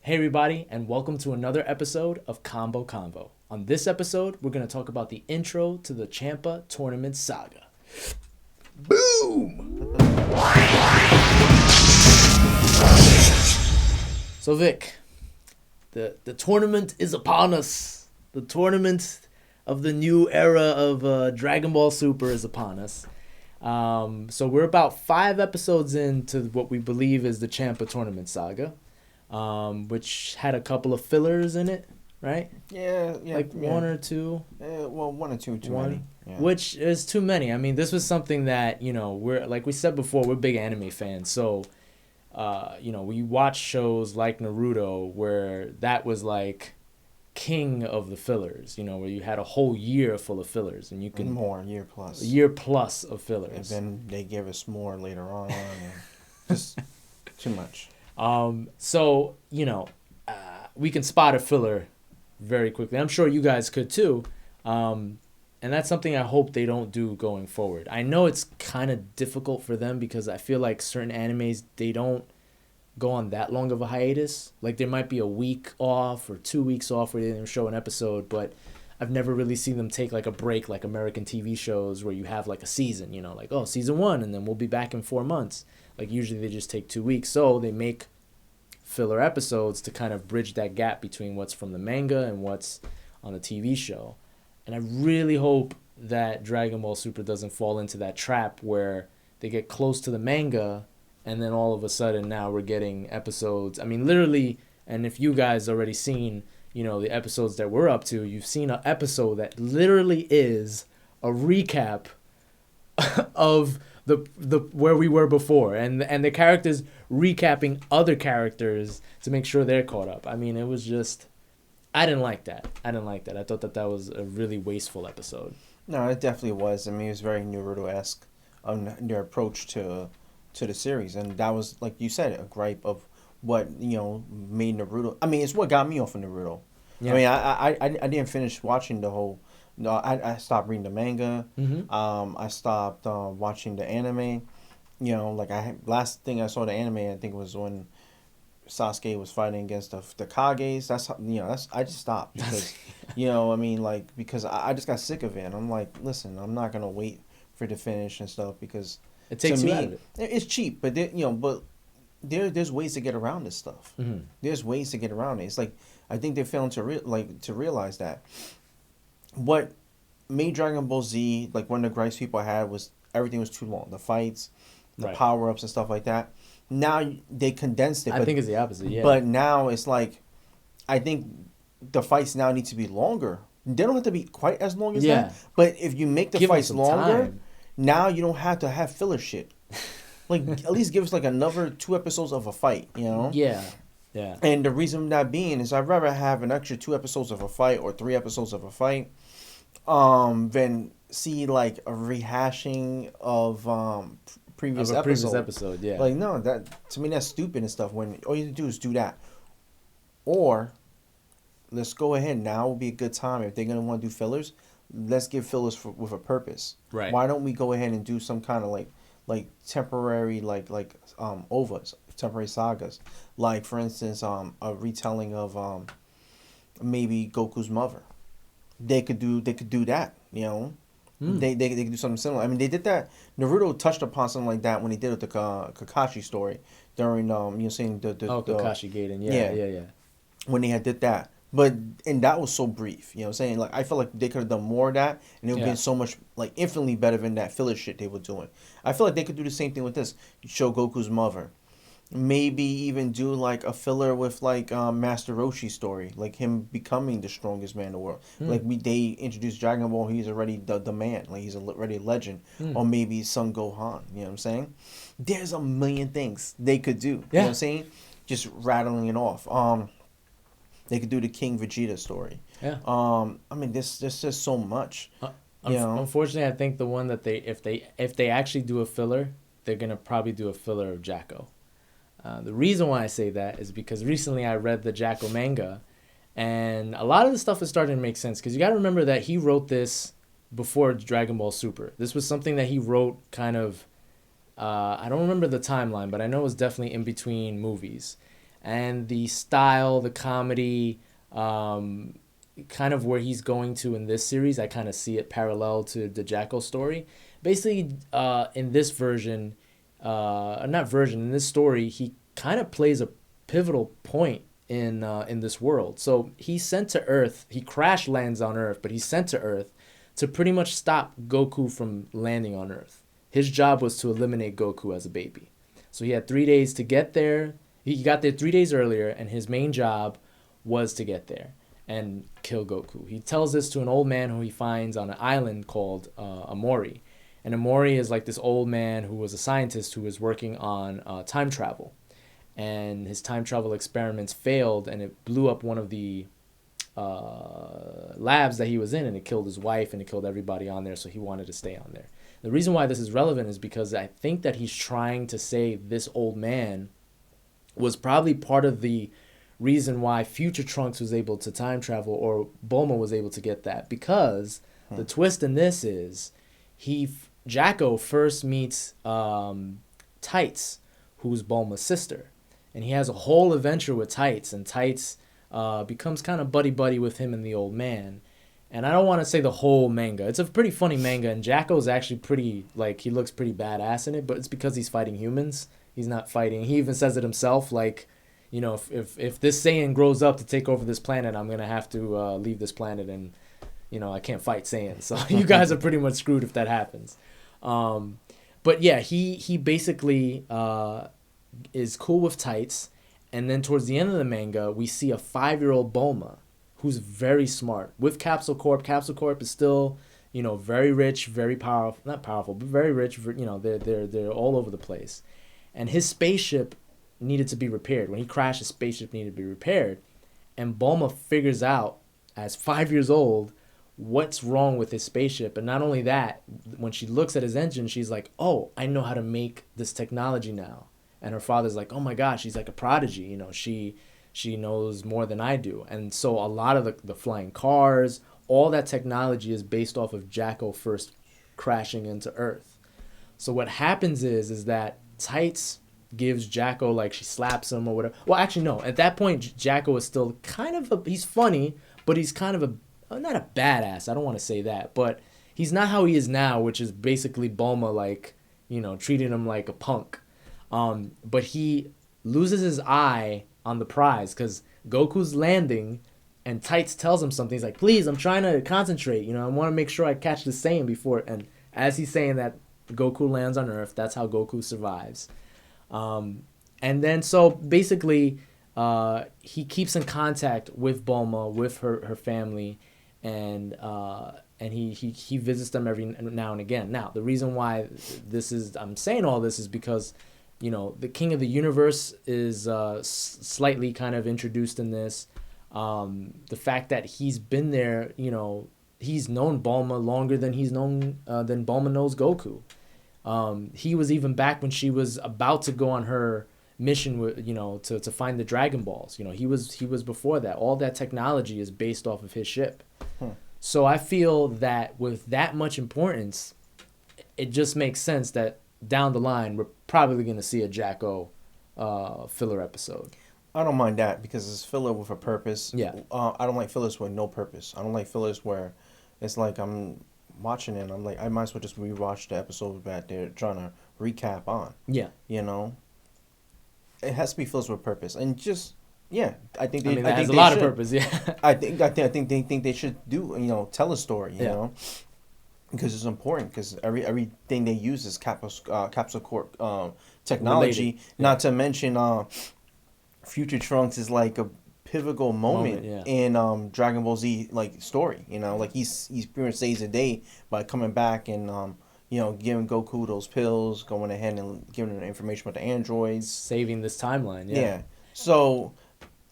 Hey everybody, and welcome to another episode of Convo. On this episode, we're going to talk about the intro to the Champa Tournament Saga. Boom! So Vic, the tournament is upon us. The tournament of the new era of Dragon Ball Super is upon us. So we're about 5 episodes into what we believe is the Champa Tournament Saga. Which had a couple of fillers in it, right? Yeah. One or two. One or two too many. Yeah. Which is too many. I mean, this was something that, we're, like we said before, we're big anime fans. So, we watch shows like Naruto where that was like king of the fillers, where you had a whole year full of fillers and you can... More, year plus. A year plus of fillers. And then they give us more later on. And just too much. We can spot a filler very quickly. I'm sure you guys could too. And that's something I hope they don't do going forward. I know it's kind of difficult for them because I feel like certain animes, they don't go on that long of a hiatus. Like there might be a week off or 2 weeks off where they didn't show an episode, but I've never really seen them take like a break like American TV shows where you have like a season, season 1 and then we'll be back in 4 months. Like usually they just take 2 weeks. So they make filler episodes to kind of bridge that gap between what's from the manga and what's on the TV show. And I really hope that Dragon Ball Super doesn't fall into that trap where they get close to the manga and then all of a sudden now we're getting episodes. I mean, literally, and if you guys already seen, the episodes that we're up to, you've seen an episode that literally is a recap of the where we were before and the characters recapping other characters to make sure they're caught up. I mean, it was just I didn't like that. I thought that was a really wasteful episode. No, it definitely was. I mean, it was very Naruto-esque on their approach to the series, and that was, like you said, a gripe of what made Naruto. I mean, it's what got me off of Naruto. Yeah. I mean, I didn't finish watching the whole. No, I stopped reading the manga. Mm-hmm. I stopped watching the anime. Last thing I saw the anime, I think was when Sasuke was fighting against the Kages. I just stopped because, because I just got sick of it. And I'm like, listen, I'm not gonna wait for it to finish and stuff because it takes you out of it. It's cheap, but there's ways to get around this stuff. Mm-hmm. There's ways to get around it. It's like I think they're failing to realize that. What made Dragon Ball Z, like one of the gripes people had was everything was too long. The fights, the power-ups and stuff like that. Now they condensed it. I think it's the opposite, yeah. But now it's like, I think the fights now need to be longer. They don't have to be quite as long as that. But if you make the fights longer, now you don't have to have filler shit. Like, at least give us like another 2 episodes of a fight, Yeah. Yeah. And the reason that being is I'd rather have an extra 2 episodes of a fight or 3 episodes of a fight than see like a rehashing of previous episode, yeah. Like, no, that to me that's stupid and stuff when all you have to do is do that. Or let's go ahead now would be a good time if they're going to want to do fillers, let's give fillers with a purpose. Right. Why don't we go ahead and do some kind of like temporary ovas, temporary sagas, like for instance a retelling of maybe Goku's mother. They could do that, They could do something similar. I mean, they did that. Naruto touched upon something like that when he did with the Kakashi story during seeing the Kakashi Gaiden, yeah. When they had did that. And that was so brief, you know what I'm saying? Like, I feel like they could have done more of that, and it would have been so much, like, infinitely better than that filler shit they were doing. I feel like they could do the same thing with this. Show Goku's mother. Maybe even do, like, a filler with, like, Master Roshi's story. Like, him becoming the strongest man in the world. Like, they introduced Dragon Ball, he's already the man. Like, he's already a legend. Or maybe Son Gohan, you know what I'm saying? There's a million things they could do, you know what I'm saying? Just rattling it off. They could do the King Vegeta story. Yeah. I mean, there's just so much. Unfortunately, I think the one that if they actually do a filler, they're gonna probably do a filler of Jacko. The reason why I say that is because recently I read the Jacko manga, and a lot of the stuff is starting to make sense. Because you got to remember that he wrote this before Dragon Ball Super. This was something that he wrote kind of. I don't remember the timeline, but I know it was definitely in between movies. and the style, the comedy, kind of where he's going to in this series, I kind of see it parallel to the Jacko story. Basically, in this version, not version, in this story, he kind of plays a pivotal point in this world. So he's sent to Earth. He crash lands on Earth, but he's sent to Earth to pretty much stop Goku from landing on Earth. His job was to eliminate Goku as a baby. So he had 3 days to get there. He got there 3 days earlier, and his main job was to get there and kill Goku. He tells this to an old man who he finds on an island called Amori. And Amori is like this old man who was a scientist who was working on time travel. And his time travel experiments failed, and it blew up one of the labs that he was in, and it killed his wife, and it killed everybody on there, so he wanted to stay on there. The reason why this is relevant is because I think that he's trying to say this old man was probably part of the reason why future Trunks was able to time travel, or Bulma was able to get that, because the twist in this is Jacko first meets Tights, who's Bulma's sister, and he has a whole adventure with Tights, and Tights becomes kind of buddy-buddy with him and the old man. And I don't want to say the whole manga. It's a pretty funny manga, and Jacko's actually pretty, like, he looks pretty badass in it, but it's because he's fighting humans. He's not fighting. He even says it himself, like, you know, if this Saiyan grows up to take over this planet, I'm going to have to leave this planet, and, you know, I can't fight Saiyans. So you guys are pretty much screwed if that happens. But yeah, he basically is cool with Tights, and then towards the end of the manga, we see a 5-year-old Bulma who's very smart with Capsule Corp. Capsule Corp is still, you know, very rich, very powerful, not powerful, but very rich. You know, they're all over the place, and his spaceship needed to be repaired. When he crashed, his spaceship needed to be repaired, and Bulma figures out as 5 years old what's wrong with his spaceship. And not only that, when she looks at his engine, she's like, oh, I know how to make this technology now. And her father's like, oh my gosh, she's like a prodigy, you know, she knows more than I do. And so a lot of the flying cars, all that technology is based off of Jacko first crashing into Earth. So what happens is that Tights gives Jacko, like, she slaps him or whatever. Well, actually, no. At that point, Jacko is still kind of he's funny, but he's kind of not a badass. I don't want to say that, but he's not how he is now, which is basically Bulma, like, you know, treating him like a punk. But he loses his eye on the prize because Goku's landing, and Tights tells him something. He's like, please, I'm trying to concentrate. You know, I want to make sure I catch the Saiyan before. And as he's saying that, Goku lands on Earth. That's how Goku survives. And then so basically he keeps in contact with Bulma, with her family, and he visits them every now and again. Now, the reason why I'm saying all this is because, you know, the King of the Universe is slightly kind of introduced in this. The fact that he's been there, you know, he's known Bulma longer than than Bulma knows Goku. He was even back when she was about to go on her mission with, you know, to find the Dragon Balls. You know, he was before that. All that technology is based off of his ship. So I feel that with that much importance, it just makes sense that down the line we're probably going to see a Jacko filler episode. I don't mind that because it's filler with a purpose. Yeah. I don't like fillers with no purpose. I don't like fillers where it's like I'm watching it and I'm like, I might as well just rewatch the episode that they're trying to recap on. Yeah. You know? It has to be fillers with purpose. And just, yeah, I think that has a lot of purpose, yeah. I think they should do, you know, tell a story, you know? Because it's important, because everything they use is Capsule Corp technology. Not to mention Future Trunks is like a pivotal moment in Dragon Ball Z like story. You know, like he's pretty much saves the day by coming back and you know, giving Goku those pills, going ahead and giving him information about the androids, saving this timeline. Yeah. So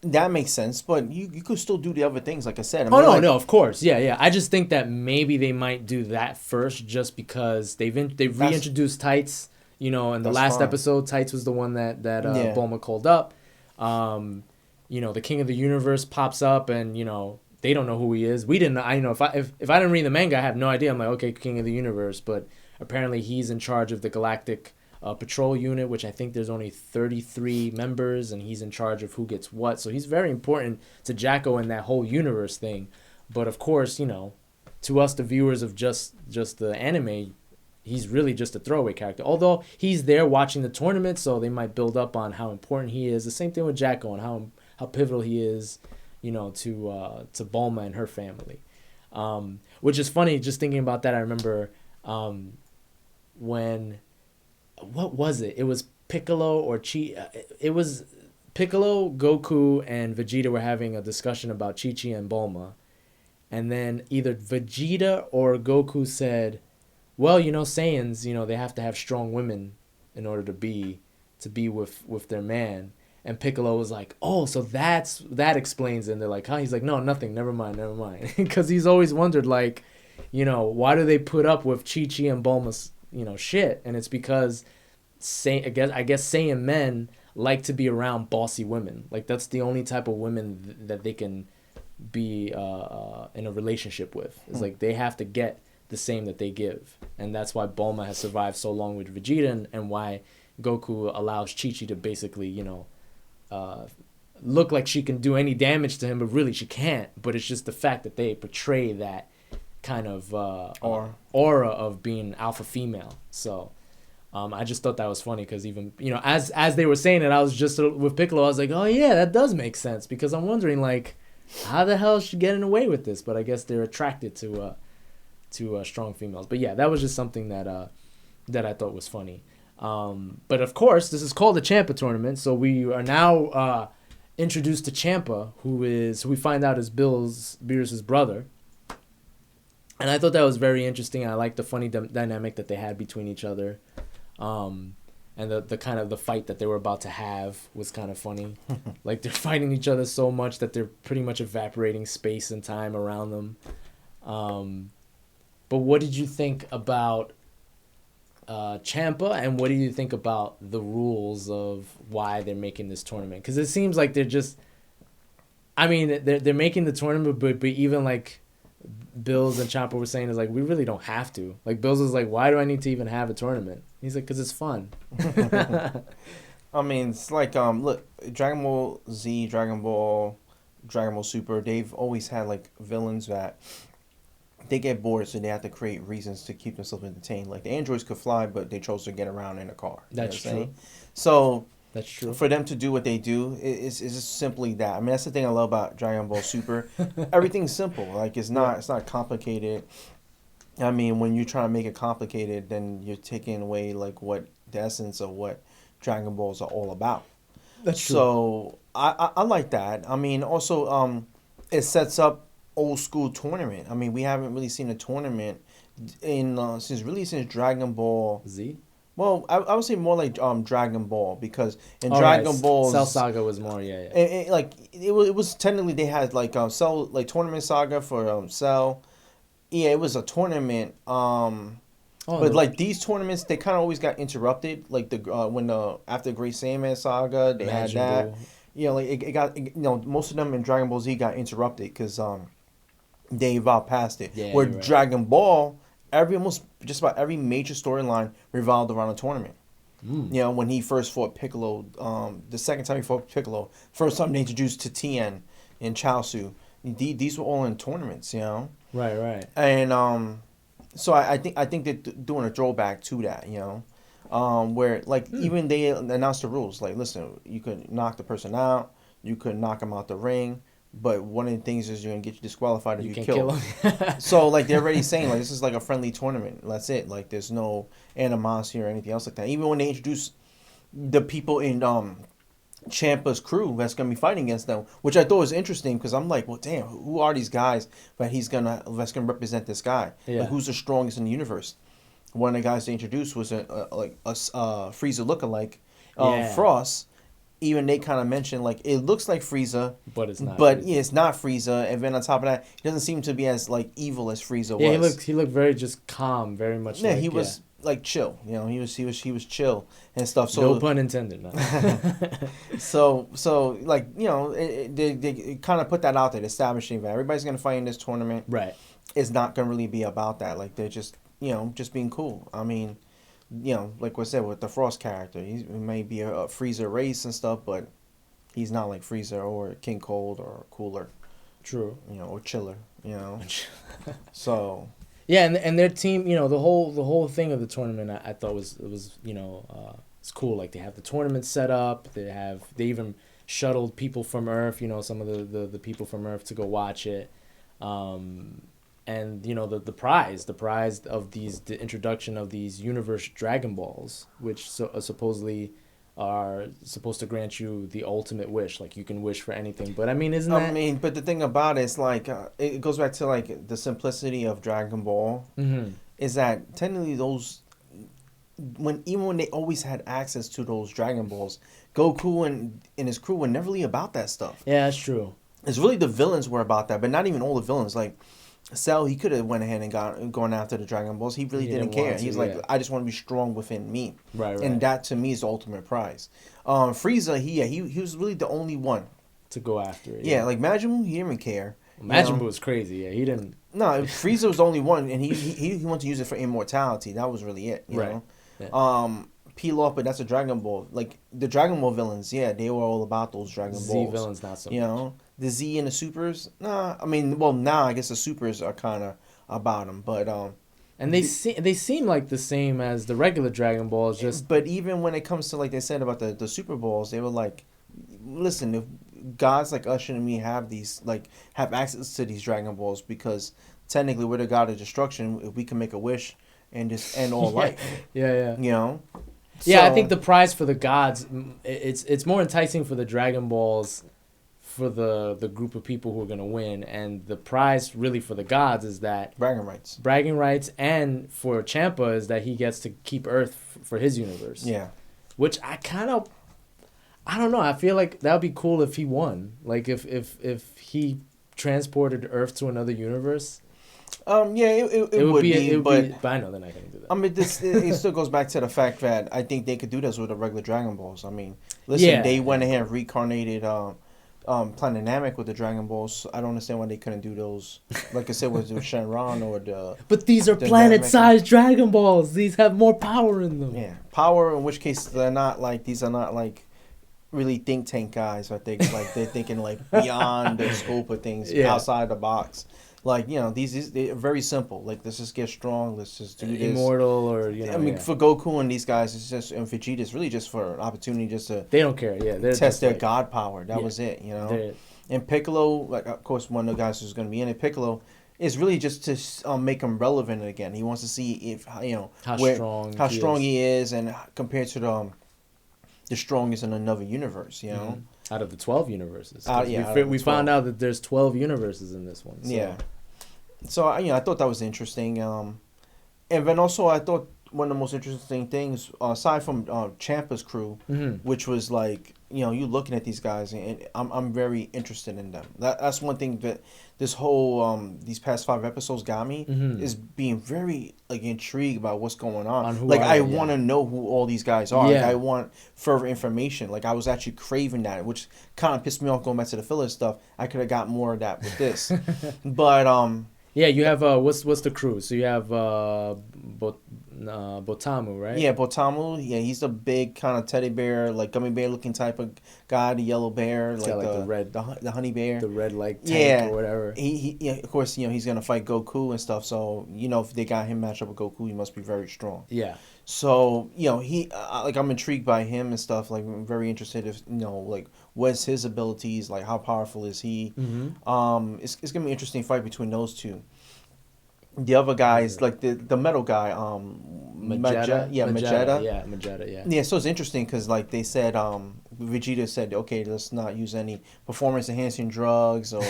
that makes sense, but you could still do the other things, like I said. I mean, no, of course, yeah. I just think that maybe they might do that first, just because they've reintroduced Tights. You know, in the last episode, Tights was the one that Bulma called up. You know, the King of the Universe pops up, and you know they don't know who he is. We didn't. I know if I didn't read the manga, I have no idea. I'm like, okay, King of the Universe, but apparently he's in charge of the galactic patrol unit, which I think there's only 33 members, and he's in charge of who gets what. So he's very important to Jacko in that whole universe thing. But of course, to us, the viewers of just the anime, he's really just a throwaway character. Although he's there watching the tournament, so they might build up on how important he is. The same thing with Jacko and how pivotal he is, to Bulma and her family. Which is funny, just thinking about that. I remember when, what was it? It was Piccolo or it was Piccolo, Goku, and Vegeta were having a discussion about Chi-Chi and Bulma. And then either Vegeta or Goku said, well, Saiyans, they have to have strong women in order to be with their man. And Piccolo was like, oh, so that explains it. And they're like, huh? He's like, no, nothing. Never mind. Because he's always wondered, like, why do they put up with Chi-Chi and Bulma's, shit? And it's because I guess Saiyan men like to be around bossy women. Like, that's the only type of women that they can be in a relationship with. It's like they have to get the same that they give. And that's why Bulma has survived so long with Vegeta, and why Goku allows Chi-Chi to basically, look like she can do any damage to him, but really she can't. But it's just the fact that they portray that kind of aura of being alpha female. So I just thought that was funny, because even, as they were saying it, I was just with Piccolo, I was like, oh yeah, that does make sense, because I'm wondering, like, how the hell is she getting away with this? But I guess they're attracted to strong females. But yeah, that was just something that I thought was funny. But of course, this is called the Champa Tournament, so we are now introduced to Champa, who we find out is Beerus' brother. And I thought that was very interesting. I liked the funny dynamic that they had between each other. And the kind of the fight that they were about to have was kind of funny. Like, they're fighting each other so much that they're pretty much evaporating space and time around them. But what did you think about Champa, and what do you think about the rules of why they're making this tournament? Because it seems like they're just, they're making the tournament, but even like Bills and Champa were saying, is like, we really don't have to. Like, Bills is like, why do I need to even have a tournament? He's like, because it's fun. It's like, look, Dragon Ball Z, Dragon Ball Super, they've always had, like, villains that they get bored, so they have to create reasons to keep themselves entertained. Like, the androids could fly, but they chose to get around in a car. That's true. So that's true. For them to do what they do, it's just simply that. That's the thing I love about Dragon Ball Super. Everything's simple. Like, it's not complicated. When you try to make it complicated, then you're taking away, like, what the essence of what Dragon Balls are all about. That's true. So I like that. Also, it sets up old school tournament. We haven't really seen a tournament since Dragon Ball Z. Well, I would say more like Dragon Ball, because in Dragon Ball Cell Saga was more it was technically, they had like Cell, like Tournament Saga for Cell. Yeah, it was a tournament. But like these tournaments, they kind of always got interrupted. Like after Great Saiyaman Saga, they had that. It got most of them in Dragon Ball Z got interrupted because they evolved past it. Yeah, where right. Dragon Ball, just about every major storyline revolved around a tournament. When he first fought Piccolo, the second time he fought Piccolo, first time they introduced to Tien and Chaozu, these were all in tournaments. Right. And so I think they're doing a throwback to that. Where like even they announced the rules. Like, listen, you could knock the person out, you could knock them out the ring. But one of the things is you're going to get you disqualified if you kill them. So, like, they're already saying, like, this is like a friendly tournament. That's it. Like, there's no animosity or anything else like that. Even when they introduce the people in Champa's crew that's going to be fighting against them, which I thought was interesting, because I'm like, well, damn, who are these guys that's going to represent this guy? Yeah. Like, who's the strongest in the universe? One of the guys they introduced was a Frieza lookalike, Frost. Even they kind of mentioned, like, it looks like Frieza, but it's not. But yeah, it's not Frieza. And then on top of that, he doesn't seem to be as like evil as Frieza was. Yeah, he looked very just calm, very much. Yeah, he was like chill. He was chill and stuff. So no pun intended. No. so like they kind of put that out there, establishing that everybody's gonna fight in this tournament. Right. It's not gonna really be about that. Like, they're just just being cool. like I said with the Frost character, he may be a Frieza race and stuff, but he's not like Frieza or King Cold or Cooler. True. Or Chiller. So. Yeah, and their team, the whole thing of the tournament, I thought was it's cool. Like they have the tournament set up. They even shuttled people from Earth. Some of the people from Earth to go watch it. And the prize of the introduction of these universe Dragon Balls, which supposedly are supposed to grant you the ultimate wish. Like you can wish for anything. But I mean, but the thing about it is like it goes back to like the simplicity of Dragon Ball. Mm-hmm. Is that technically those when they always had access to those Dragon Balls, Goku and his crew were never really about that stuff. Yeah, that's true. It's really the villains were about that, but not even all the villains. Like Cell, he could have went ahead and gone after the Dragon Balls. He really didn't care. He's like, I just want to be strong within me. Right. And that to me is the ultimate prize. Frieza, he was really the only one to go after it. Yeah, like Majin Buu, he didn't even care. Majin Buu was crazy. Yeah, he didn't. No, Frieza was the only one, and he wanted to use it for immortality. That was really it. You know? Yeah. Pilaf, but that's a Dragon Ball. Like the Dragon Ball villains, yeah, they were all about those Dragon Balls. Z villains, not so much. The Z and the Supers. Nah, I mean, well, now I guess the Supers are kind of about them, but and they seem like the same as the regular Dragon Balls. But even when it comes to like they said about the Super Balls, they were like, listen, if gods like Usher and me have access to these Dragon Balls because technically we're the god of destruction. If we can make a wish and just end all life. Yeah. Yeah, I think the prize for the gods, it's more enticing for the Dragon Balls, for the group of people who are going to win, and the prize really for the gods is that bragging rights, and for Champa is that he gets to keep Earth for his universe. Yeah, which I don't know, I feel like that would be cool if he won, like if he transported Earth to another universe. It would be, but I know they're not going to do that. I mean, it still goes back to the fact that I think they could do this with the regular Dragon Balls. I mean, listen, they went ahead and reincarnated Planet Namek with the Dragon Balls. I don't understand why they couldn't do those. Like I said, with Shenron or the. But these are planet-sized Dragon Balls. These have more power in them. Yeah, power. In which case, these are not like really think tank guys. I think like they're thinking like beyond the scope of things, outside the box. Like, they're very simple. Like, let's just get strong. Let's just do this. Immortal or, I mean, for Goku and these guys, it's just, and Vegeta, it's really just for an opportunity just to... They don't care, yeah. Test their god power. That was it, And Piccolo, like, of course, one of the guys who's going to be in it, Piccolo, is really just to make him relevant again. He wants to see if, how strong he is and compared to the strongest in another universe, Mm-hmm. Out of the 12 universes. We found out that there's 12 universes in this one. So. Yeah. So, I thought that was interesting. And then also I thought one of the most interesting things, aside from Champa's crew, which was like, you looking at these guys, and I'm very interested in them. That's one thing that this whole, these past 5 episodes got me, is being very, like, intrigued about what's going on. Like, I want to know who all these guys are. Yeah. Like, I want further information. Like, I was actually craving that, which kind of pissed me off going back to the filler stuff. I could have got more of that with this. But, yeah, you have what's the crew? So you have Botamu, right? Yeah, Botamu. Yeah, he's the big kind of teddy bear, like gummy bear looking type of guy. The yellow bear, like the red, the honey bear, the red tank or whatever. He of course he's gonna fight Goku and stuff. So if they got him matched up with Goku, he must be very strong. Yeah. So he I'm intrigued by him and stuff. Like I'm very interested if like what's his abilities, like how powerful is he? Mm-hmm. It's gonna be an interesting fight between those two. The other guys, like the metal guy, Magetta. Yeah, so it's interesting because like they said, Vegeta said, okay, let's not use any performance enhancing drugs or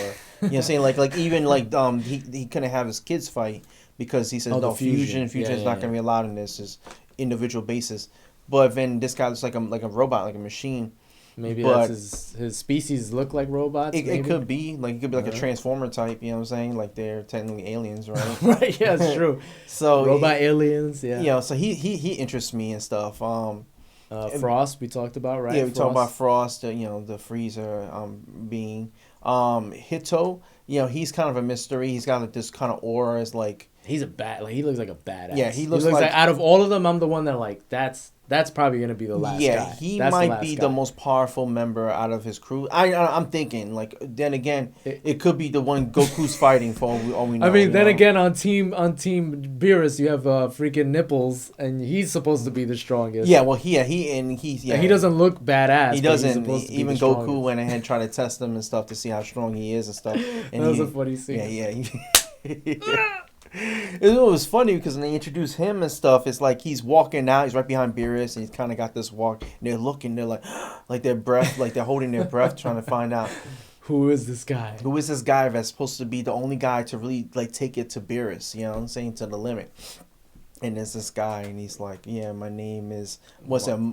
saying like even like he couldn't have his kids fight because he says no, fusion is not gonna be allowed in this is individual basis. But then this guy looks like a robot, like a machine. Maybe that's his species look like robots. It could be like a transformer type. You know what I'm saying? Like they're technically aliens, right? Right. Yeah, it's true. So robot aliens. Yeah. So he interests me and stuff. Frost we talked about, right? Yeah, we talked about Frost. The freezer being Hito. He's kind of a mystery. He's got like this kind of aura as like He's he looks like a badass. Yeah, he looks like out of all of them, I'm the one that like that's probably gonna be the last guy. Yeah, he might be the most powerful member out of his crew. I'm thinking, like, then again, it could be the one Goku's fighting for all we know. I mean, then again, on team Beerus, you have freaking Nipples, and he's supposed to be the strongest. Yeah, well, he doesn't look badass. He doesn't. Even Goku went ahead and tried to test him and stuff to see how strong he is and stuff. And that was a funny scene. Yeah. It was funny because when they introduced him and stuff, it's like he's walking out, he's right behind Beerus, and he's kind of got this walk, and they're looking, they're like their breath, like they're holding their breath, trying to find out who is this guy that's supposed to be the only guy to really like take it to Beerus, you know what I'm saying, to the limit. And there's this guy, and he's like, yeah, my name is, Manaka,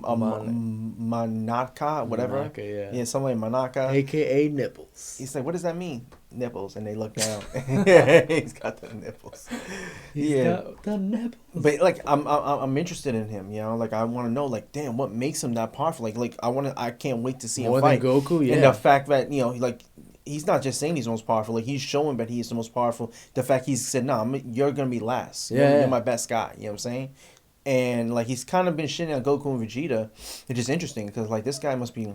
whatever. Manaka, yeah, something like Manaka. AKA Nipples. He's like, what does that mean? Nipples. And they look down. He's got the nipples. He's got the nipples. But, like, I'm interested in him, you know? Like, I want to know, like, damn, what makes him that powerful? Like I can't wait to see him fight. More than Goku, yeah. And the fact that, you know, like, he's not just saying he's the most powerful. Like, he's showing that he's the most powerful. The fact he's said, no, you're going to be last. You're my best guy. You know what I'm saying? And, like, he's kind of been shitting on Goku and Vegeta. It's just interesting because, like, this guy must be...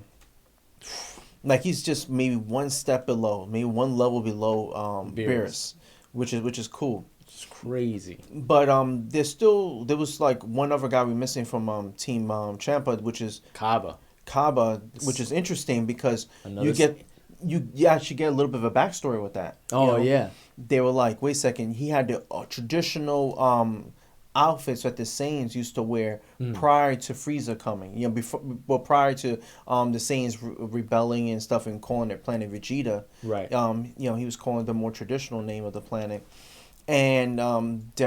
Like, he's just maybe one step below. Maybe one level below Beerus. Which is cool. It's crazy. But there was, like, one other guy we're missing from Team Champa, which is... Kaba, which is interesting because you actually get a little bit of a backstory with that. Oh, yeah. They were like, wait a second, he had the traditional outfits that the Saiyans used to wear prior to Frieza coming. You know, prior to the Saiyans rebelling and stuff and calling their planet Vegeta. Right. You know, he was calling the more traditional name of the planet. And they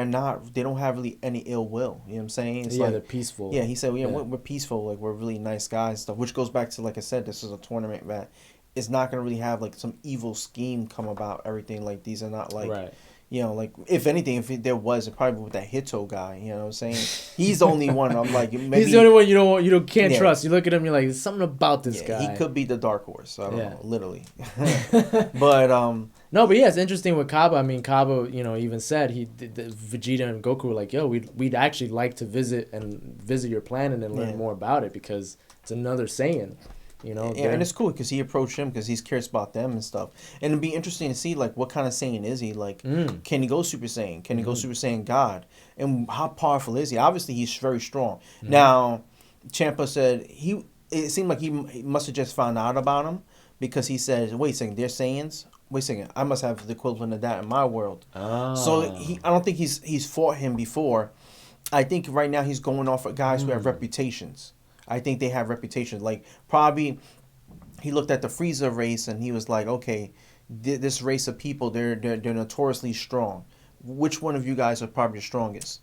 don't have really any ill will. You know what I'm saying? It's they're peaceful. Yeah, he said, we're peaceful. Like, we're really nice guys and stuff, which goes back to, like I said, this is a tournament that it's not going to really have, like, some evil scheme come about everything. Like, these are not, like, you know, like, if anything, there was, it probably with that Hito guy, you know what I'm saying? He's the only one, I'm like, maybe... He's the only one you can't trust. You look at him, you're like, there's something about this guy. He could be the dark horse. I don't know, literally. But, No, but yeah, it's interesting with Kaba. I mean, Kaba, you know, even said Vegeta and Goku were like, yo, we'd actually like to visit your planet and learn more about it because it's another Saiyan. You know, and it's cool because he approached him because he's curious about them and stuff. And it'd be interesting to see, like, what kind of Saiyan is he? Like, can he go Super Saiyan? Can he go Super Saiyan God? And how powerful is he? Obviously, he's very strong. Now, Champa said it seemed like he must have just found out about him because he said, wait a second, they're Saiyans? Wait a second, I must have the equivalent of that in my world. So I don't think he's fought him before. I think right now he's going off of guys who have reputations. I think they have reputations. Like, probably he looked at the Frieza race and he was like, okay, this race of people, they're notoriously strong. Which one of you guys are probably the strongest?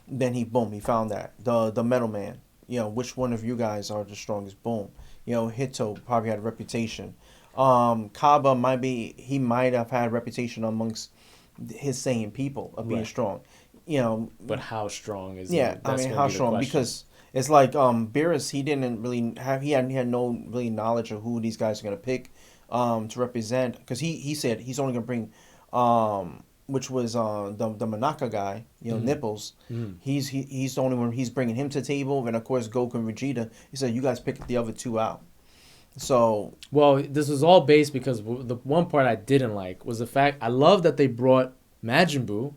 Then he found that. The Metal Man. You know, which one of you guys are the strongest? Boom. You know, Hito probably had a reputation. Kaba might have had a reputation amongst his Saiyan people of being strong. You know, but how strong is he? Yeah, I mean, how strong? Because it's like Beerus, he didn't really have he had no really knowledge of who these guys are gonna pick to represent, because he said he's only gonna bring which was the Manaka guy, you know, Nipples. He's the only one. He's bringing him to the table, and of course Goku and Vegeta. He said, you guys pick the other two out. So, well, this was all based because the one part I didn't like was the fact I love that they brought Majin Buu.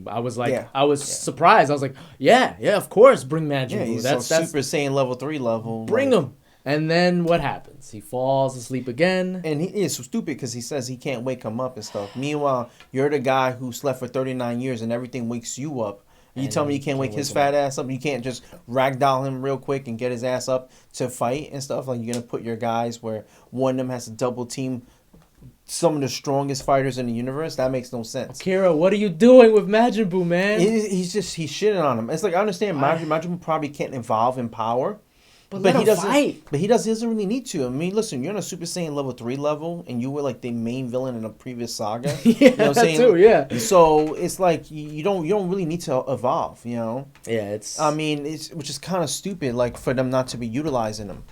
I was like, I was surprised. I was like, yeah, of course, bring Majin Buu. He's that's Super Saiyan level 3 level. Bring him. And then what happens? He falls asleep again. And he is so stupid because he says he can't wake him up and stuff. Meanwhile, you're the guy who slept for 39 years and everything wakes you up. You tell me you can't wake his fat ass up? You can't just ragdoll him real quick and get his ass up to fight and stuff? Like, you're going to put your guys where one of them has to double team some of the strongest fighters in the universe? That makes no sense. Akira, what are you doing with Majin Buu, man? He's shitting on him. It's like, I understand Majin Buu probably can't evolve in power. But he doesn't fight. But he doesn't really need to. I mean, listen, you're in a Super Saiyan level 3 level, and you were like the main villain in a previous saga. You know what I'm saying? Too, yeah. So it's like you don't really need to evolve. You know. Yeah, it's. I mean, which is kind of stupid. Like, for them not to be utilizing them.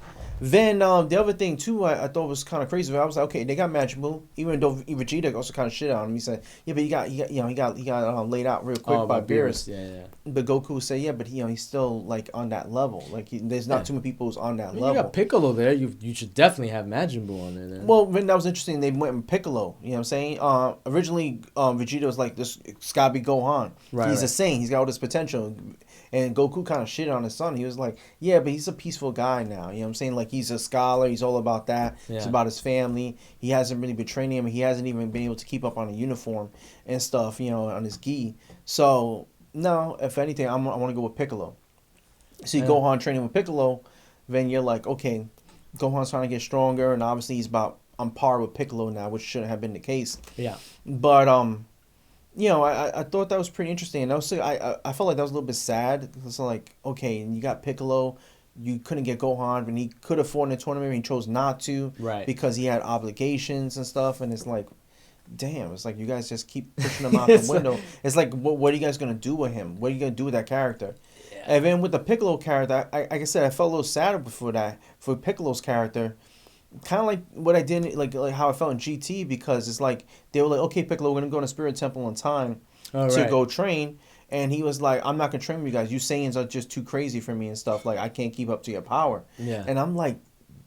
Then the other thing too, I thought was kind of crazy. I was like, okay, they got Majin Buu, even though Vegeta also kind of shit on him. He said, yeah, but he got laid out real quick by Beerus. Yeah. But Goku said, yeah, but he's still like on that level. Like there's not too many people who's on that level. You got Piccolo there. You should definitely have Majin Buu on there. Then. Well, that was interesting. They went with Piccolo. You know what I'm saying? Originally, Vegeta was like, this it's gotta be Gohan. Right, he's a Saiyan. He's got all this potential. And Goku kind of shit on his son. He was like, yeah, but he's a peaceful guy now. You know what I'm saying? Like, he's a scholar. He's all about that. Yeah. It's about his family. He hasn't really been training him. He hasn't even been able to keep up on a uniform and stuff, on his gi. So, no, if anything, I want to go with Piccolo. See Gohan training with Piccolo, then you're like, okay, Gohan's trying to get stronger. And obviously, he's about on par with Piccolo now, which shouldn't have been the case. Yeah. But, I thought that was pretty interesting, and also I felt like that was a little bit sad. It's like, okay, and you got Piccolo, you couldn't get Gohan, and he could have fought in the tournament, and he chose not to, right? Because he had obligations and stuff, and it's like, damn, it's like you guys just keep pushing him out the window. It's like, what are you guys gonna do with him? What are you gonna do with that character? Yeah. And then with the Piccolo character, like I said, I felt a little sad before that for Piccolo's character. Kind of like what I did, like how I felt in GT, because it's like they were like, okay, Piccolo, we're gonna go to Spirit Temple in time to go train, and he was like, I'm not gonna train with you guys. You Saiyans are just too crazy for me and stuff. Like I can't keep up to your power. Yeah. And I'm like,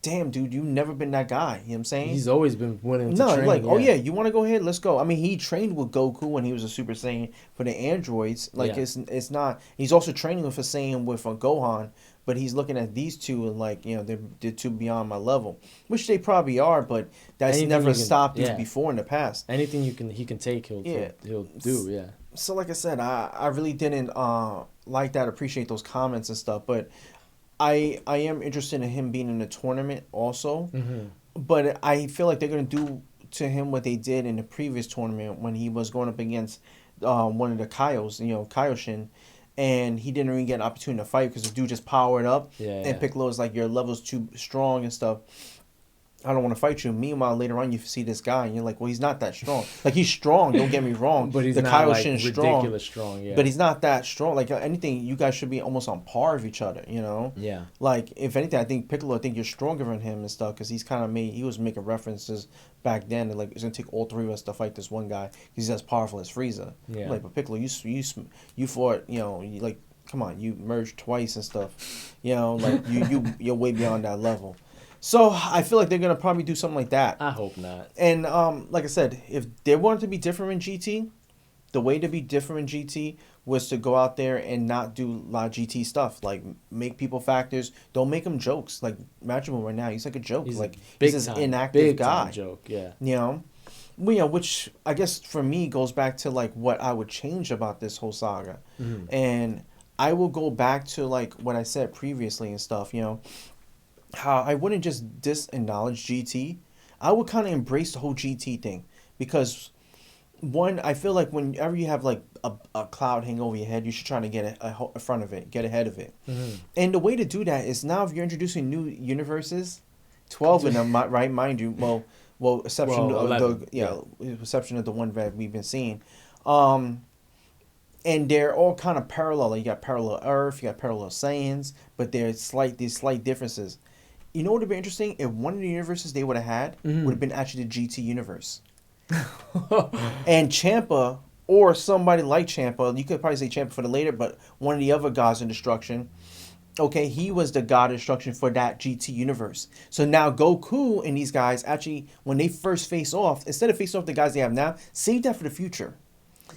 damn, dude, you've never been that guy. You know what I'm saying? He's always been willing to train. Like, oh yeah, you want to go ahead? Let's go. I mean, he trained with Goku when he was a Super Saiyan for the androids. Like it's not. He's also training with a Saiyan with Gohan. But he's looking at these two and like, they're too beyond my level, which they probably are. But that's never stopped him before in the past. Anything he can take, he'll do. Yeah. So like I said, I really didn't like that. Appreciate those comments and stuff. But I am interested in him being in the tournament also. Mm-hmm. But I feel like they're gonna do to him what they did in the previous tournament when he was going up against one of the Kaios, Kaioshin. And he didn't even get an opportunity to fight because the dude just powered up. And Piccolo is like, your level's too strong and stuff. I don't want to fight you. Meanwhile, later on, you see this guy and you're like, well, he's not that strong. Like, he's strong, don't get me wrong. But he's not like ridiculous strong. Yeah. But he's not that strong. Like, anything, you guys should be almost on par with each other, Yeah. Like, if anything, I think Piccolo, you're stronger than him and stuff because he was making references back then. And, like, it's going to take all three of us to fight this one guy because he's as powerful as Frieza. Yeah. Like, but Piccolo, you fought, like, come on, you merged twice and stuff. Like, you're way beyond that level. So I feel like they're gonna probably do something like that. I hope not. And like I said, if they wanted to be different in GT, the way to be different in GT was to go out there and not do a lot of GT stuff. Like make people factors. Don't make them jokes. Like Majin Buu right now, he's like a joke. He's this inactive guy. Joke, yeah. Well, which I guess for me goes back to like what I would change about this whole saga, and I will go back to like what I said previously and stuff. How I wouldn't just disacknowledge GT. I would kind of embrace the whole GT thing because, one, I feel like whenever you have like a cloud hang over your head, you should try to get in front of it, get ahead of it. Mm-hmm. And the way to do that is now if you're introducing new universes, 12 of them, right? Mind you, exception exception of the one that we've been seeing. And they're all kind of parallel. Like you got parallel Earth, you got parallel Saiyans, but there's slight differences. You know what would be interesting? If one of the universes they would have had would have been actually the GT universe. And Champa, or somebody like Champa, you could probably say Champa for the later, but one of the other gods in destruction, okay, he was the god of destruction for that GT universe. So now Goku and these guys actually, when they first face off, instead of facing off the guys they have now, save that for the future.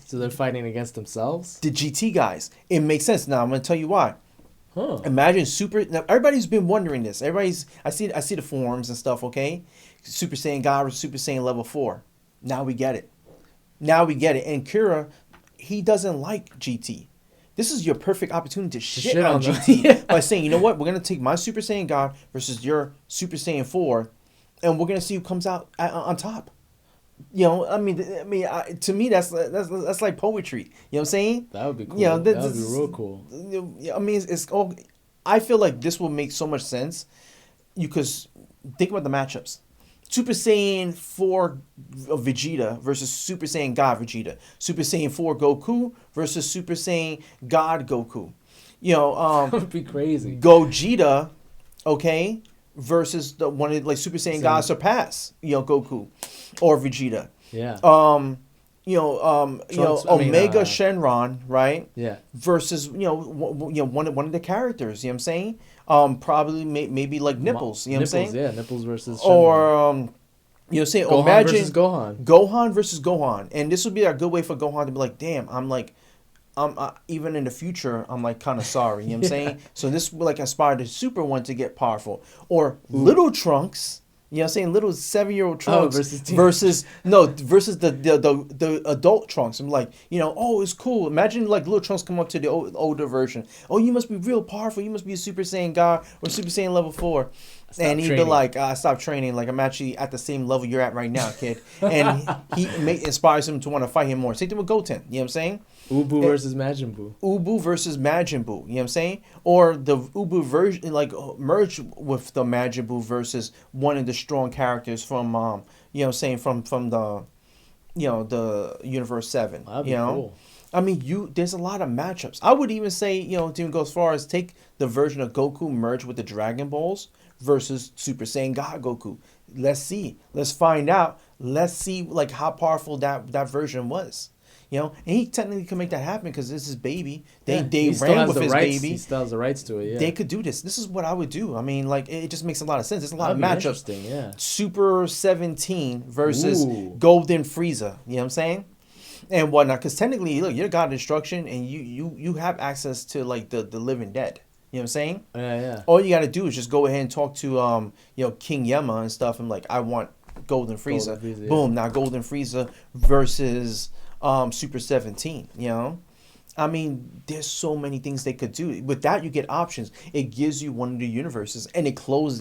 So they're fighting against themselves? The GT guys. It makes sense. Now I'm going to tell you why. Huh. Imagine now everybody's been wondering this. I see the forums and stuff, okay? Super Saiyan God or Super Saiyan level 4. Now we get it. And Kira, he doesn't like GT. This is your perfect opportunity to shit on GT by saying, you know what? We're going to take my Super Saiyan God versus your Super Saiyan 4, and we're going to see who comes out on top. To me, that's like poetry. You know what I'm saying? That would be cool. That would be real cool. I mean, it's all. I feel like this will make so much sense. Because think about the matchups: Super Saiyan 4 Vegeta versus Super Saiyan God Vegeta. Super Saiyan 4 Goku versus Super Saiyan God Goku. That would be crazy. Gogeta, okay, versus the one of like Super Saiyan God surpass, Goku or Vegeta. Yeah. Trunks, Omega Shenron, right? Yeah. Versus one of the characters. You know what I'm saying? Probably maybe like Nipples. You know what I'm saying? Yeah, Nipples versus Shenron. Or say Gohan imagine versus Gohan. Gohan versus Gohan, and this would be a good way for Gohan to be like, damn, I'm even in the future, I'm like kind of sorry. You know what I'm saying? So this would like inspire the Super One to get powerful, or Little Trunks. You know what I'm saying? Little 7-year-old Trunks versus the adult Trunks. I'm like, it's cool. Imagine like Little Trunks come up to the older version. Oh, you must be real powerful. You must be a Super Saiyan God or Super Saiyan level 4. And he'd be like, stop training. Like, I'm actually at the same level you're at right now, kid. And he inspires him to want to fight him more. Same thing with Goten. You know what I'm saying? Ubu versus Majin Buu. Ubu versus Majin Buu. You know what I'm saying? Or the Ubu version, like, merge with the Majin Buu versus one of the strong characters from, from the, the Universe 7. That'd be cool. I mean, there's a lot of matchups. I would even say, to even go as far as take the version of Goku merge with the Dragon Balls versus Super Saiyan God Goku. Let's see. Let's find out. Let's see like how powerful that version was. And he technically could make that happen because this is his baby. They ran with his baby. He still has the rights to it. Yeah. They could do this. This is what I would do. I mean, like it just makes a lot of sense. There's a lot of matchups. Interesting, yeah. Super 17 versus Golden Frieza. You know what I'm saying? And whatnot. Because technically, look, you're God of Destruction, and you have access to like the living dead. You know what I'm saying? Yeah. All you got to do is just go ahead and talk to King Yemma and stuff, and like I want Golden Frieza. Boom! Now Golden Frieza versus Super 17. I mean, there's so many things they could do. With that, you get options. It gives you one of the universes, and it closes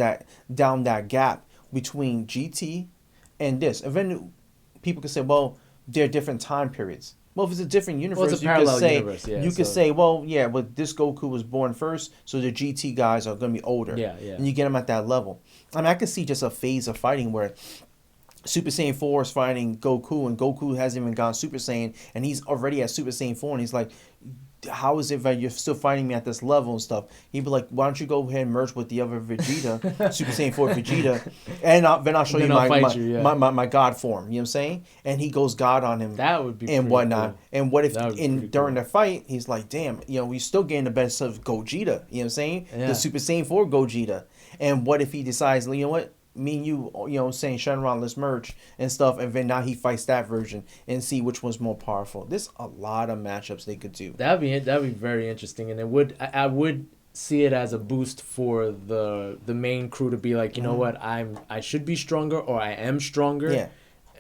down that gap between GT and this. And then people could say, well, they're different time periods. Well, if it's a different universe, it's a parallel universe, you could say, well, yeah, but this Goku was born first, so the GT guys are going to be older. Yeah. And you get them at that level. I mean, I could see just a phase of fighting where Super Saiyan 4 is fighting Goku, and Goku hasn't even gone Super Saiyan, and he's already at Super Saiyan 4, and he's like, how is it that you're still fighting me at this level and stuff? He'd be like, why don't you go ahead and merge with the other Vegeta, Super Saiyan 4 Vegeta, and then I'll show you my God form. You know what I'm saying? And he goes God on him. That would be and whatnot. Cool. And what if during the fight, he's like, damn, we still getting the best of Gogeta. You know what I'm saying? Yeah. The Super Saiyan 4 Gogeta. And what if he decides, you know what? Me and you, saying Shenron, let's merge and stuff, and then now he fights that version and see which one's more powerful. There's a lot of matchups they could do. That'd be very interesting, and I would see it as a boost for the main crew to be like, you know what, I should be stronger, or I am stronger.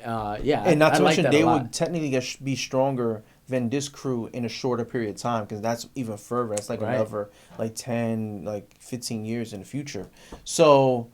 Yeah. And not to mention they would technically be stronger than this crew in a shorter period of time, because that's even further. That's like another like 10, like 15 years in the future. So.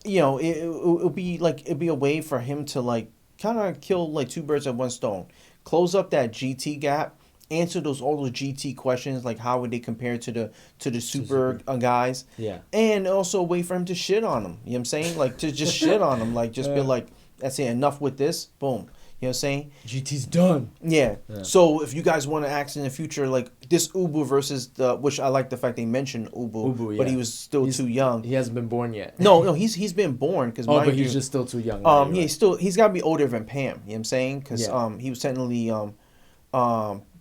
It'll be a way for him to like kind of kill like two birds with one stone, close up that GT gap, answer all those GT questions, like how would they compare to the super guys, and also a way for him to shit on them. You know what I'm saying? Like to just shit on them, like just be like, that's it, enough with this, boom. You know what I'm saying? GT's done. Yeah. So if you guys want to act in the future, like this Ubu versus which I like the fact they mentioned Ubu, but he was still too young. He hasn't been born yet. No, he's been born because. But he's just still too young. He's got to be older than Pam. You know what I'm saying? Because he was technically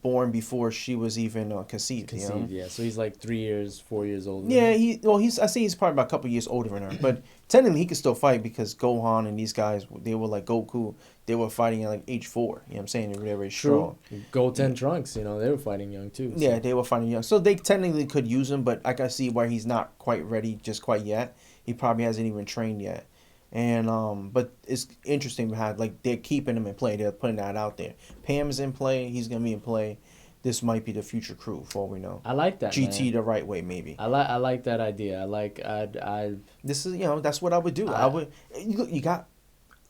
born before she was even conceived. Yeah. So he's like 3 years, 4 years old. Yeah, I say he's probably about a couple years older than her, but technically he could still fight because Gohan and these guys, they were like Goku. They were fighting at like age 4. You know what I'm saying? They were very strong. Goten Trunks, they were fighting young too. So. Yeah, they were fighting young. So they technically could use him, but I can see why he's not quite ready just quite yet. He probably hasn't even trained yet. And but it's interesting how like they're keeping him in play. They're putting that out there. Pam's in play. He's gonna be in play. This might be the future crew, for all we know. I like that. GT man. The right way, maybe. I like that idea. I. This is that's what I would do. I would. You got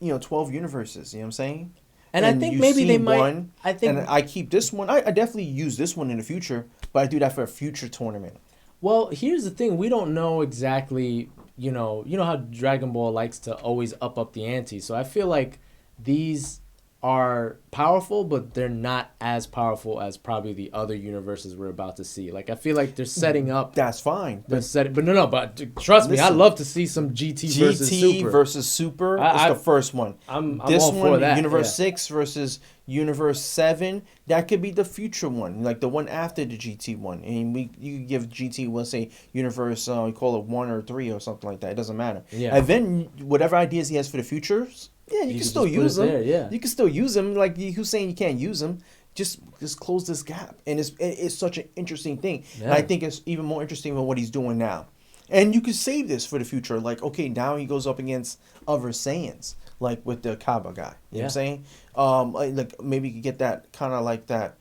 12 universes. You know what I'm saying? And I think maybe they might. And I keep this one. I definitely use this one in the future, but I do that for a future tournament. Well, here's the thing: we don't know exactly. You know how Dragon Ball likes to always up the ante. So I feel like these are powerful, but they're not as powerful as probably the other universes we're about to see. Like I feel like they're setting up. That's fine. They're setting, but no. But trust me, I love to see some GT versus Super. Versus Super is the first one. I'm this all one, for that. Universe 6 versus Universe 7. That could be the future one, like the one after the GT one. And you could give GT, let's say Universe, we call it 1 or 3 or something like that. It doesn't matter. Yeah. And then whatever ideas he has for the futures. Yeah, you can still use them. There, yeah. You can still use them. Like who's saying you can't use them? Just close this gap, and it's such an interesting thing. Yeah. And I think it's even more interesting than what he's doing now. And you could save this for the future. Like okay, now he goes up against other Saiyans, like with the Kaba guy. You know what I'm saying? Like maybe you could get that kind of like that.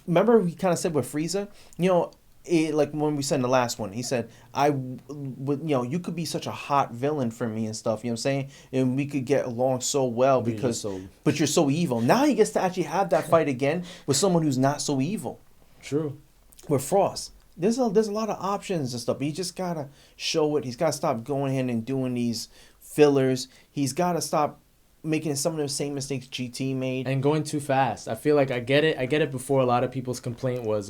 Remember we kind of said with Frieza, like when we said in the last one, he said, you could be such a hot villain for me and stuff, you know what I'm saying? And we could get along so well but you're so evil. Now he gets to actually have that fight again with someone who's not so evil. True. With Frost. There's a lot of options and stuff, but he just got to show it. He's got to stop going in and doing these fillers. He's got to stop making some of the same mistakes GT made. And going too fast. I feel like I get it before a lot of people's complaint was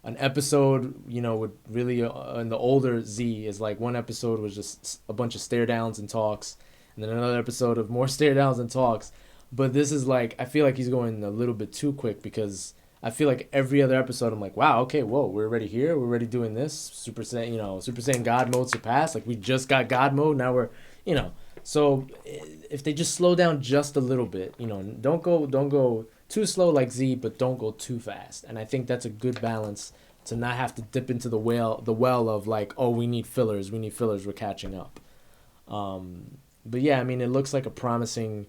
an episode, would really, in the older Z, is like one episode was just a bunch of stare downs and talks, and then another episode of more stare downs and talks. But this is like, I feel like he's going a little bit too quick because I feel like every other episode I'm like, wow, okay, whoa, we're already here, we're already doing this. Super Saiyan God mode surpassed. Like we just got God mode, now we're, So if they just slow down just a little bit, don't go too slow like Z, but don't go too fast. And I think that's a good balance to not have to dip into the well of like, oh, we need fillers, we're catching up. But yeah, I mean, it looks like a promising,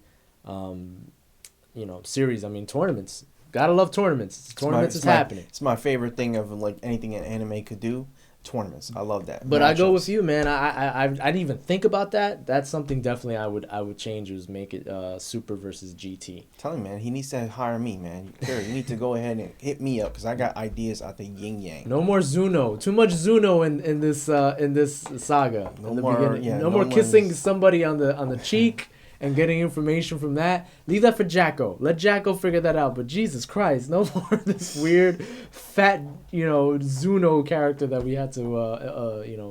series. I mean, tournaments. Gotta love tournaments. Tournaments is happening. It's my favorite thing of like anything an anime could do. Tournaments, I love that. But I go with you, man. I didn't even think about that. That's something definitely I would change, is make it Super versus GT. Tell him, man, he needs to hire me, man. You need to go ahead and hit me up because I got ideas out the yin yang. No more Zuno. Too much Zuno in this saga. No more kissing somebody on the cheek and getting information from that. Leave that for Jacko. Let Jacko figure that out. But Jesus Christ, no more this weird fat, Zuno character that we had to,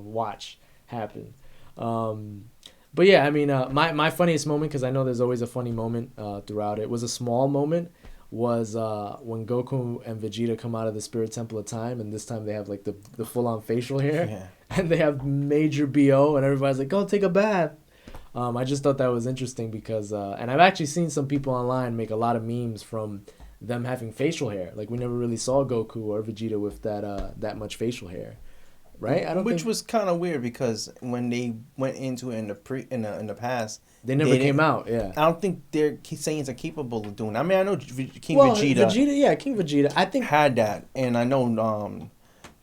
watch happen. But yeah, I mean, my funniest moment, because I know there's always a funny moment throughout it, was a small moment, was when Goku and Vegeta come out of the Spirit Temple of Time, and this time they have like the full-on facial hair, and they have major BO, and everybody's like, go take a bath. I just thought that was interesting because, and I've actually seen some people online make a lot of memes from them having facial hair. Like we never really saw Goku or Vegeta with that much facial hair, right? Which was kind of weird because when they went into it in the past, they never came out. Yeah, I don't think their Saiyans are capable of doing that. I mean, I know King Vegeta. King Vegeta, I think had that, and I know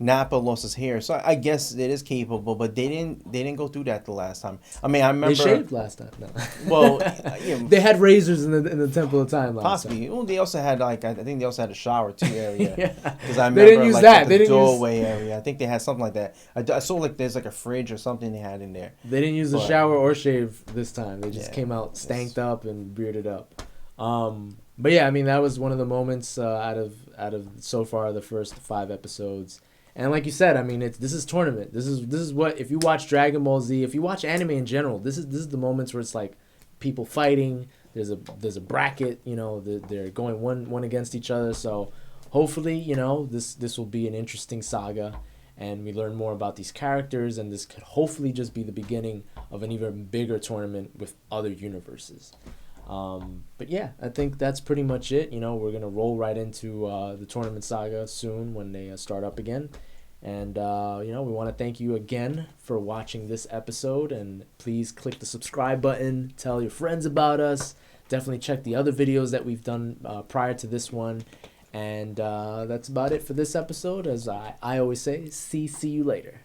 Nappa lost his hair, so I guess it is capable, but they didn't go through that the last time. I mean, I remember they shaved last time. No. Well, they had razors in the Temple of Time last possibly. time. Well, they also had I think they also had a shower too area. Yeah, because I remember they didn't use that. Like the doorway area. I think they had something like that. I saw like there's like a fridge or something they had in there. They didn't use the shower or shave this time. They just came out stanked up and bearded up. But yeah, I mean that was one of the moments out of so far the first 5 episodes. And like you said, I mean, this is tournament. This is what, if you watch Dragon Ball Z, if you watch anime in general, this is the moments where it's like people fighting. There's a bracket. They're going one against each other. So hopefully, this will be an interesting saga, and we learn more about these characters, and this could hopefully just be the beginning of an even bigger tournament with other universes. But yeah, I think that's pretty much it. We're going to roll right into the Tournament Saga soon when they start up again. And, we want to thank you again for watching this episode. And please click the subscribe button. Tell your friends about us. Definitely check the other videos that we've done prior to this one. And that's about it for this episode. As I always say, see you later.